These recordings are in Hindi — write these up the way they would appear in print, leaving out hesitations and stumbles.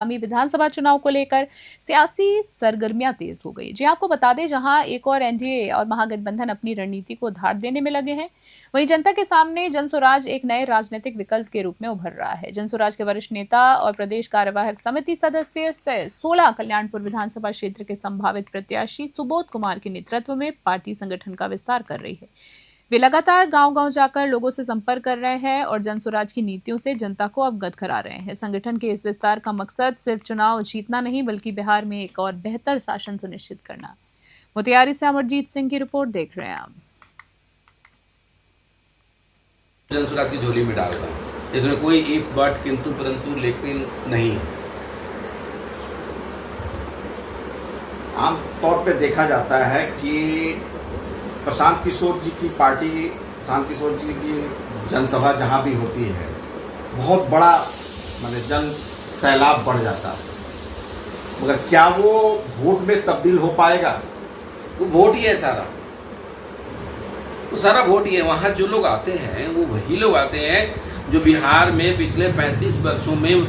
आगामी विधानसभा चुनाव को लेकर सियासी सरगर्मियां तेज हो गई। जी आपको बता दें, जहां एक और एनडीए और महागठबंधन अपनी रणनीति को धार देने में लगे हैं, वहीं जनता के सामने जनसुराज एक नए राजनीतिक विकल्प के रूप में उभर रहा है। जनसुराज के वरिष्ठ नेता और प्रदेश कार्यवाहक समिति सदस्य 16 कल्याणपुर विधानसभा क्षेत्र के संभावित प्रत्याशी सुबोध कुमार के नेतृत्व में पार्टी संगठन का विस्तार कर रही है। वे लगातार गांव-गांव जाकर लोगों से संपर्क कर रहे हैं और जनसुराज की नीतियों से जनता को अवगत करा रहे हैं। संगठन के इस विस्तार का मकसद सिर्फ चुनाव जीतना नहीं, बल्कि बिहार में एक और बेहतर शासन सुनिश्चित करना। मोतिहारी से अमरजीत सिंह की रिपोर्ट देख रहे हैं आप। जनसुराज की झोली में डाल रहा है, इसमें कोई इफ बट किंतु परंतु लेकिन नहीं है। आमतौर पे देखा जाता है कि प्रशांत किशोर जी की पार्टी, प्रशांत किशोर जी की जनसभा जहां भी होती है, बहुत बड़ा जन सैलाब बढ़ जाता है, मगर क्या वो वोट में तब्दील हो पाएगा? वो वोट ही है सारा, वो सारा वोट ही है। वहां जो लोग आते हैं वो वही लोग आते हैं जो बिहार में पिछले 35 वर्षों में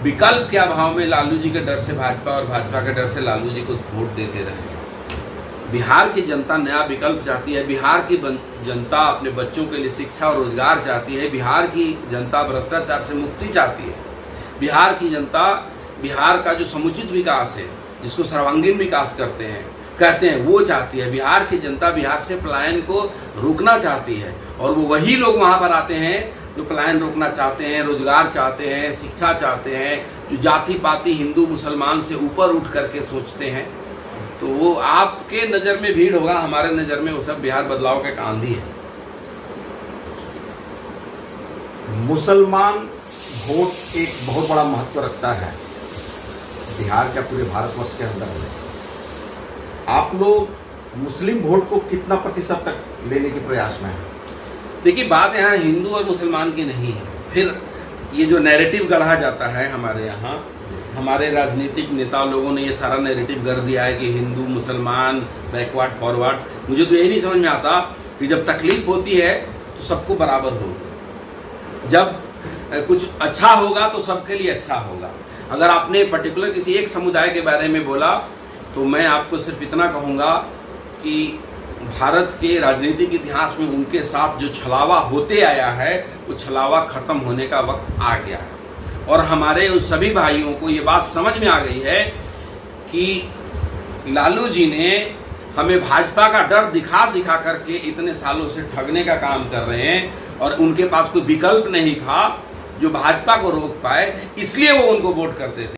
विकल्प के अभाव में लालू जी के डर से भाजपा और भाजपा के डर से लालू जी को वोट देते रहे। बिहार की जनता नया विकल्प चाहती है। बिहार की जनता अपने बच्चों के लिए शिक्षा और रोजगार चाहती है। बिहार की जनता भ्रष्टाचार से मुक्ति चाहती है। बिहार की जनता बिहार का जो समुचित विकास है, जिसको सर्वांगीण विकास कहते हैं, वो चाहती है। बिहार की जनता बिहार से पलायन को रोकना चाहती है, और वो वही लोग वहां पर आते हैं जो पलायन रोकना चाहते हैं, रोजगार चाहते हैं, शिक्षा चाहते हैं, जो जाति पाति हिंदू मुसलमान से ऊपर उठ करके सोचते हैं। तो वो आपके नजर में भीड़ होगा, हमारे नजर में वो सब बिहार बदलाव का एक आंधी है। मुसलमान वोट एक बहुत बड़ा महत्व रखता है बिहार का, पूरे भारतवर्ष के अंदर में। आप लोग मुस्लिम वोट को कितना प्रतिशत तक लेने के प्रयास में हैं? देखिए, बात यहाँ हिंदू और मुसलमान की नहीं है। फिर ये जो नैरेटिव गढ़ा जाता है हमारे यहाँ, हमारे राजनीतिक नेता लोगों ने ये सारा नैरेटिव गढ़ दिया है कि हिंदू मुसलमान बैकवर्ड फॉरवर्ड। मुझे तो यही नहीं समझ में आता कि जब तकलीफ होती है तो सबको बराबर होगा, जब कुछ अच्छा होगा तो सबके लिए अच्छा होगा। अगर आपने पर्टिकुलर किसी एक समुदाय के बारे में बोला तो मैं आपको सिर्फ इतना कहूँगा कि भारत के राजनीतिक इतिहास में उनके साथ जो छलावा होते आया है, वो छलावा खत्म होने का वक्त आ गया है। और हमारे उस सभी भाइयों को ये बात समझ में आ गई है कि लालू जी ने हमें भाजपा का डर दिखा दिखा करके इतने सालों से ठगने का काम कर रहे हैं, और उनके पास कोई विकल्प नहीं था जो भाजपा को रोक पाए, इसलिए वो उनको वोट करते थे।